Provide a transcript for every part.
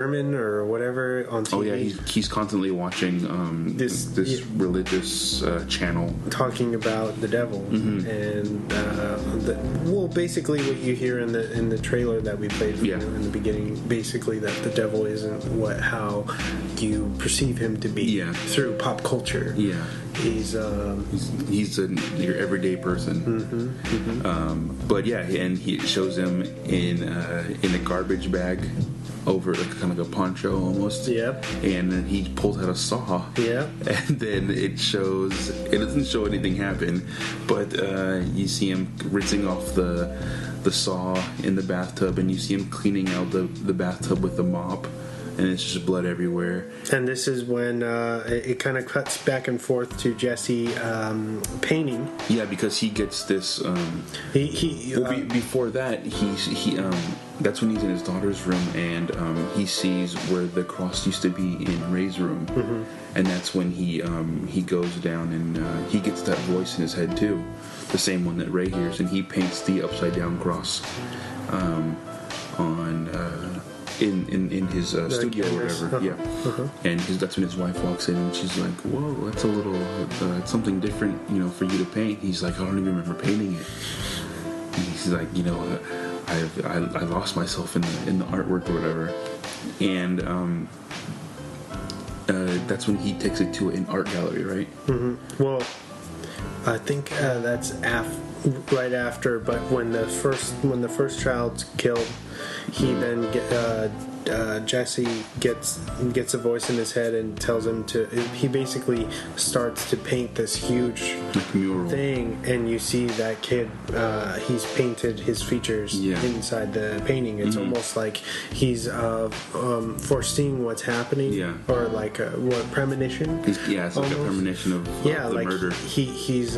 German or whatever on TV. Oh yeah, he's constantly watching this religious channel talking about the devil, and basically what you hear in the trailer that we played for you in the beginning, basically that the devil isn't how you perceive him to be through pop culture. Yeah, he's your everyday person. But yeah, and he shows him in a garbage bag over like kind of like a poncho almost. Yep. And then he pulls out a saw. Yep. And then it doesn't show anything happen, but you see him rinsing off the saw in the bathtub, and you see him cleaning out the bathtub with the mop, and it's just blood everywhere. And this is when it kind of cuts back and forth to Jesse painting. Yeah, because he gets this. Before that, he that's when he's in his daughter's room, and he sees where the cross used to be in Ray's room, and that's when he goes down and he gets that voice in his head too, the same one that Ray hears, and he paints the upside down cross in his studio or whatever. And that's when his wife walks in, and she's like, "Whoa, that's a little it's something different, for you to paint." He's like, "I don't even remember painting it." And he's like, I lost myself in the artwork or whatever, and that's when he takes it to an art gallery, right? Well, I think that's right after. But when the first child's killed, he then Jesse gets a voice in his head and tells him to. He basically starts to paint this huge mural thing, and you see that kid. He's painted his features inside the painting. It's almost like he's foreseeing what's happening, or like what premonition. It's like a premonition of the murder. He's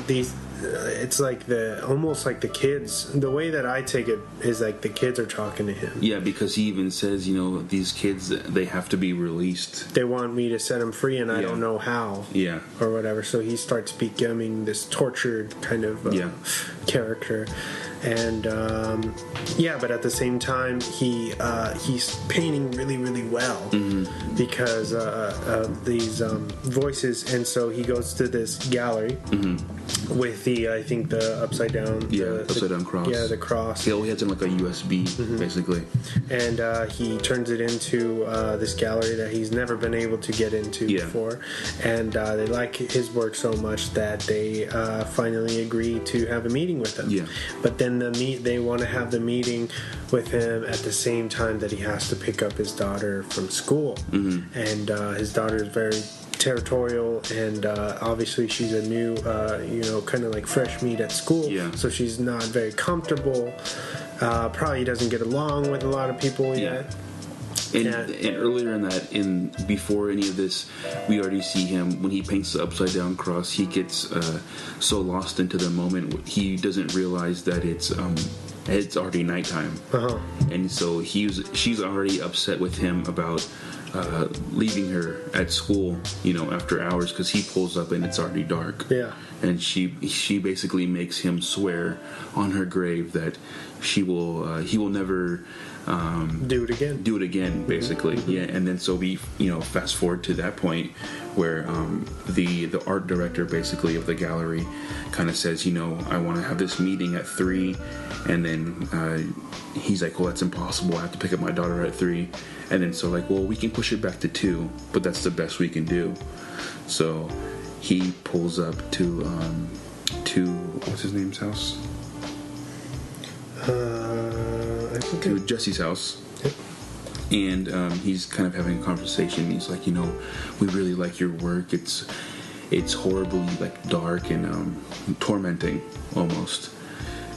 these. It's like almost like the kids. The way that I take it is like the kids are talking to him. Yeah, because he even says, these kids, they have to be released. They want me to set them free, and I don't know how. Yeah, or whatever. So he starts becoming this tortured kind of character, and but at the same time, he's painting really, really well because of these voices, and so he goes to this gallery with I think the upside down cross. Yeah, the cross. He has like a USB basically, and he turns it into this gallery that he's never been able to get into before, and they like his work so much that they finally agree to have a meeting with him. Yeah. But then they want to have the meeting with him at the same time that he has to pick up his daughter from school, and his daughter is very territorial, and obviously she's a new kind of like fresh meat at school, so she's not very comfortable, probably doesn't get along with a lot of people yet. And earlier before any of this, we already see him when he paints the upside down cross. He gets so lost into the moment, he doesn't realize that it's already nighttime, and so she's already upset with him about leaving her at school, after hours, because he pulls up and it's already dark. Yeah. And she basically makes him swear on her grave that he will never do it again. Basically. Yeah. And then so we fast forward to that point where the art director basically of the gallery kind of says, I want to have this meeting at 3, and then he's like, well, that's impossible, I have to pick up my daughter at 3. And then so like, well, we can push it back to 2, but that's the best we can do. So he pulls up to what's his name's house? To Jesse's house. Yep. And he's kind of having a conversation. He's like, we really like your work. It's horribly like dark and tormenting almost.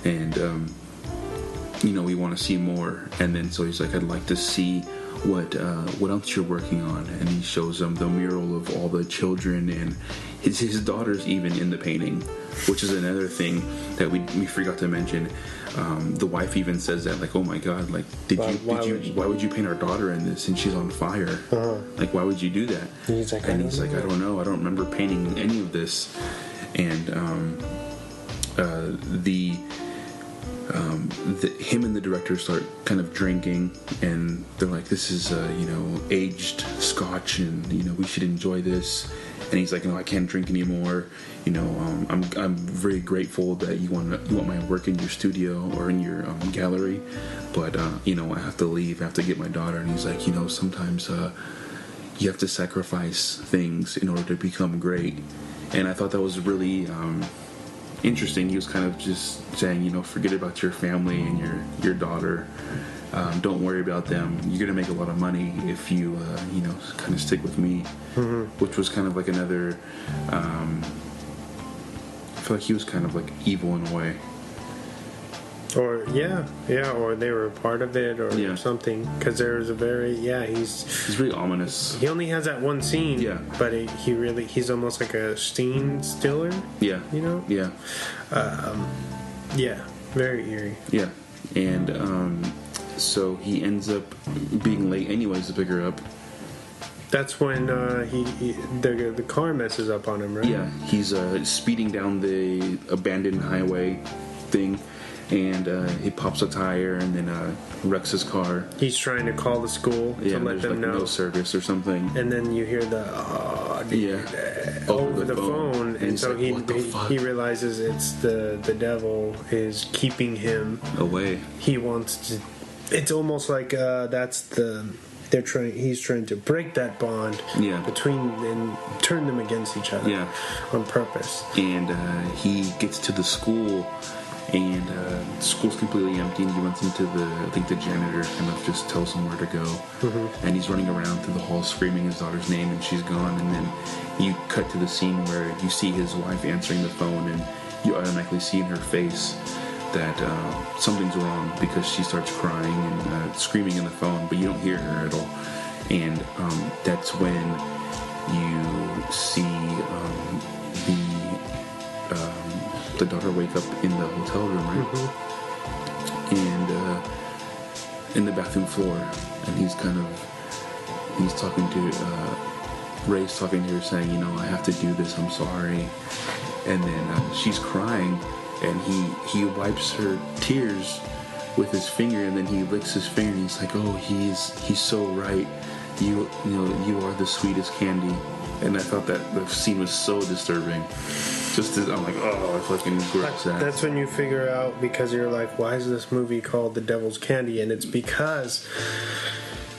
And we want to see more. And then so he's like, I'd like to see what else you're working on. And he shows them the mural of all the children, and his daughter's even in the painting, which is another thing that we forgot to mention. The wife even says that, like, oh my god, like, why would you paint our daughter in this and she's on fire? Like, why would you do that? And he's like, I don't know, I don't remember painting any of this. And him and the director start kind of drinking, and they're like, "This is aged scotch, and we should enjoy this." And he's like, "No, I can't drink anymore. I'm very grateful that you want my work in your studio or in your gallery, but I have to leave. I have to get my daughter." And he's like, "Sometimes you have to sacrifice things in order to become great." And I thought that was really interesting. He was kind of just saying, forget about your family and your daughter. Don't worry about them. You're gonna make a lot of money if you kind of stick with me. Mm-hmm. Which was kind of like another. I feel like he was kind of like evil in a way. Or or they were a part of it, or something. Because there was a very he's very ominous. He only has that one scene, but he's almost like a scene stiller. Yeah, very eerie. Yeah, and so he ends up being late anyways to pick her up. That's when the car messes up on him, right? Yeah, he's speeding down the abandoned highway thing. And he pops a tire and then wrecks his car. He's trying to call the school to let them know. No service or something. And then you hear the over the phone. And so like, he realizes it's the devil is keeping him away. He wants to. It's almost like he's trying to break that bond between and turn them against each other on purpose. And he gets to the school. And school's completely empty, and he runs into the janitor kind of just tells him where to go. Mm-hmm. And he's running around through the hall screaming his daughter's name, and she's gone. And then you cut to the scene where you see his wife answering the phone, and you automatically see in her face that something's wrong because she starts crying and screaming in the phone, but you don't hear her at all. And that's when you see the daughter wake up in the hotel room, right? Mm-hmm. And in the bathroom floor, and he's talking to Ray's talking to her, saying, I have to do this, I'm sorry. And then she's crying, and he wipes her tears with his finger, and then he licks his finger, and he's like, "Oh, he's so right. You are the sweetest candy." And I thought that the scene was so disturbing. I'm like, oh, I fucking gross that. That's when you figure out, because you're like, why is this movie called The Devil's Candy? And it's because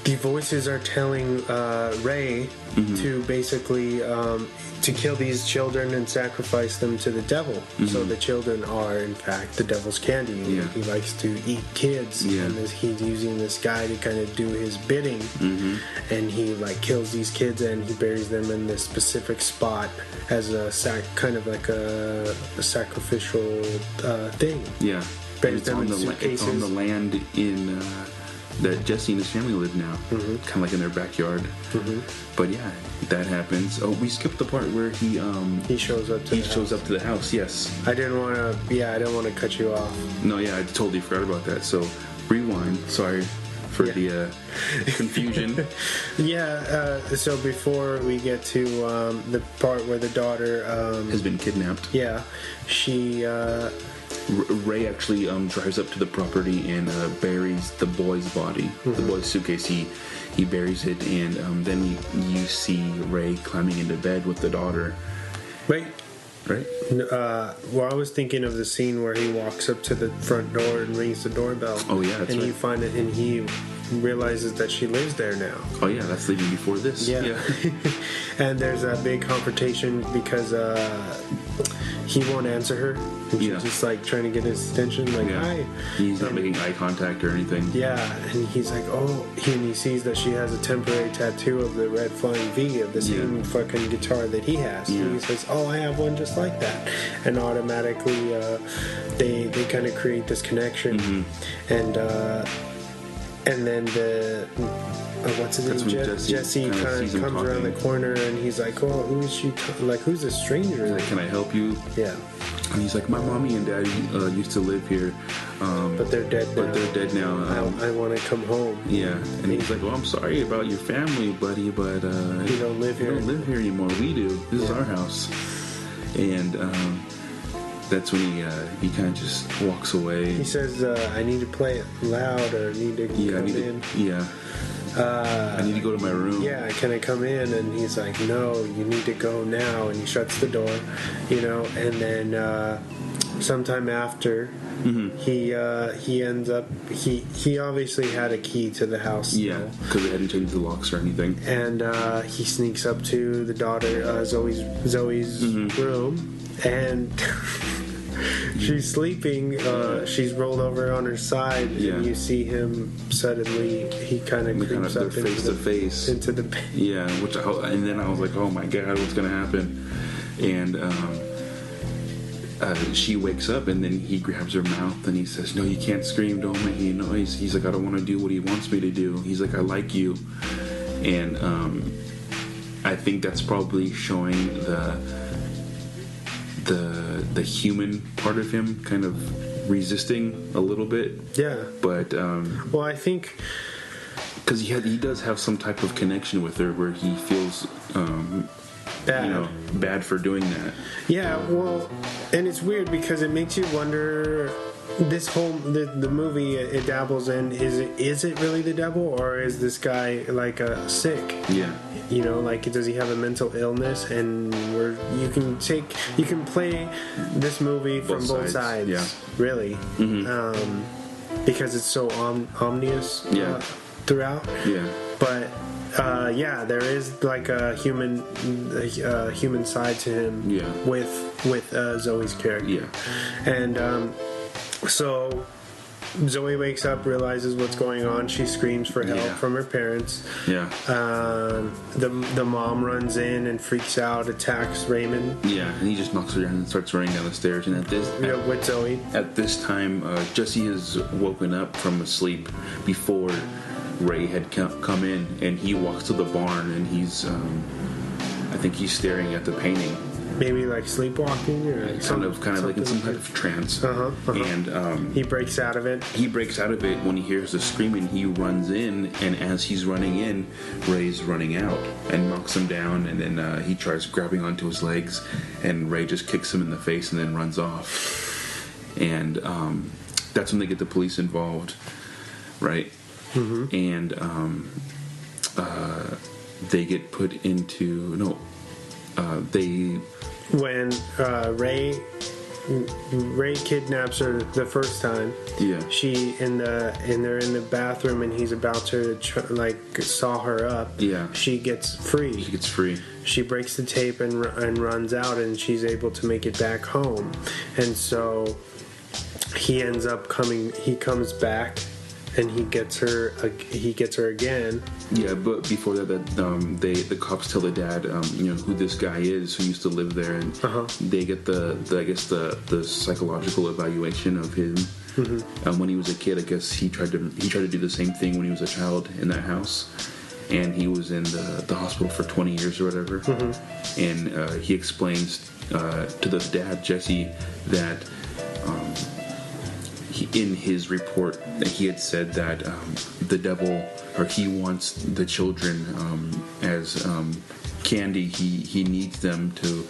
the voices are telling Ray to basically to kill these children and sacrifice them to the devil. Mm-hmm. So the children are, in fact, the devil's candy. Yeah. He likes to eat kids, and he's using this guy to kind of do his bidding. Mm-hmm. And he kills these kids, and he buries them in this specific spot as a kind of like a sacrificial thing. Yeah, it's on the land in. That Jesse and his family live now, kind of like in their backyard. Mm-hmm. But that happens. Oh, we skipped the part where he shows up to the house. Yes, I didn't want to cut you off. No, I totally forgot about that. So rewind. Sorry for the confusion. So before we get to the part where the daughter has been kidnapped. Yeah, she. Ray actually drives up to the property and buries the boy's body, the boy's suitcase. He buries it, and then you see Ray climbing into bed with the daughter. Wait. Right? I was thinking of the scene where he walks up to the front door and rings the doorbell. Oh yeah, that's right. You find it, and he realizes that she lives there now. Oh yeah, that's leaving before this. Yeah. And there's a big confrontation because he won't answer her. And she's just trying to get his attention, hi. He's not making eye contact or anything. Yeah, and he's like, and he sees that she has a temporary tattoo of the Red Flying V of the same fucking guitar that he has. Yeah. And he says, "Oh, I have one just like that." And automatically, they kind of create this connection. Mm-hmm. And then what's his name? Jesse kind of comes around the corner, and he's like, "Oh, who is she? Who's this stranger?" He's like, "Can I help you?" Yeah. And he's like, "My mommy and daddy used to live here, but they're dead now. I want to come home." Yeah. And he's like, "Well, I'm sorry about your family, buddy, but you don't live here. You don't live here anymore. We do. This is our house." And that's when he kind of just walks away. He says, "I need to play it loud, or need to come in." I need to go to my room. Yeah, can I come in? And he's like, "No, you need to go now." And he shuts the door, and then sometime after, he ends up, he obviously had a key to the house. Yeah, because they hadn't changed the locks or anything. And he sneaks up to the daughter, Zoe's room, and she's sleeping. She's rolled over on her side, and you see him suddenly. He kind of creeps up into the bed. Yeah, and then I was like, "Oh my God, what's gonna happen?" And she wakes up, and then he grabs her mouth and he says, "No, you can't scream. Don't make any noise." He's like, "I don't want to do what he wants me to do." He's like, "I like you," and I think that's probably showing the human part of him kind of resisting a little bit. Yeah. But well, I think because he does have some type of connection with her where he feels bad for doing that. Yeah, well, and it's weird because it makes you wonder. This whole the movie it dabbles in, is it really the devil, or is this guy like sick? Yeah. Like, does he have a mental illness? And you can play this movie from both sides. Yeah. Really. Because it's so ominous. Yeah. Throughout. Yeah. But there is like a human side to him. Yeah. With Zoe's character. Yeah. And so Zoe wakes up, realizes what's going on. She screams for help from her parents. Yeah. The mom runs in and freaks out, attacks Raymond. Yeah, and he just knocks her down and starts running down the stairs. And with Zoe. At this time, Jesse has woken up from sleep before Ray had come in, and he walks to the barn, and he's I think he's staring at the painting. Maybe like sleepwalking, or kind of like in some type of trance. And he breaks out of it. He breaks out of it when he hears the screaming. He runs in, and as he's running in, Ray's running out and knocks him down. And then he tries grabbing onto his legs, and Ray just kicks him in the face and then runs off. And that's when they get the police involved, right? And they get put into when Ray kidnaps her the first time. Yeah. They're in the bathroom, and he's about to saw her up. Yeah. She gets free. She breaks the tape and runs out, and she's able to make it back home. And so he ends up coming. He comes back, and he gets her again. Yeah, but before that, the cops tell the dad, who this guy is who used to live there, and they get the psychological evaluation of him. When he was a kid, I guess he tried to do the same thing when he was a child in that house, and he was in the hospital for 20 years or whatever. And he explains to the dad, Jesse, that. In his report, he had said that the devil, or he wants the children as candy. He needs them to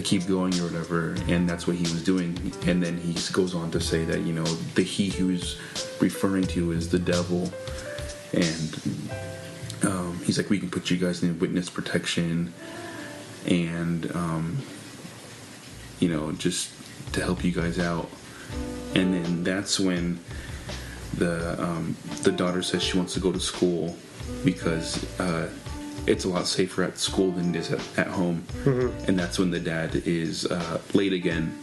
keep going or whatever, and that's what he was doing. And then he goes on to say that the he who's referring to is the devil, and he's like, we can put you guys in witness protection, and just to help you guys out. And then that's when the daughter says she wants to go to school because it's a lot safer at school than it is at home. And that's when the dad is late again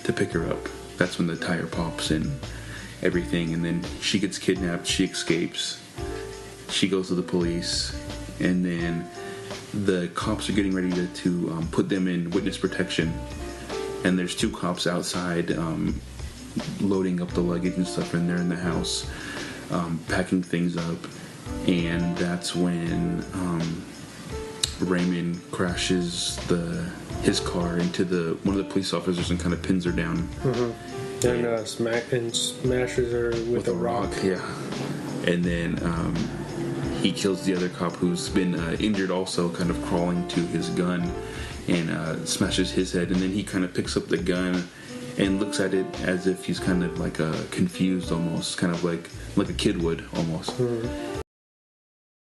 to pick her up. That's when the tire pops and everything. And then she gets kidnapped. She escapes. She goes to the police. And then the cops are getting ready to put them in witness protection. And there's two cops outside loading up the luggage and stuff, and they're in the house packing things up. And that's when Raymond crashes his car into one of the police officers and kind of pins her down. And smashes her with a rock. Yeah. And then he kills the other cop who's been injured also, kind of crawling to his gun. and smashes his head, and then he kind of picks up the gun and looks at it as if he's kind of like confused almost, kind of like a kid would almost.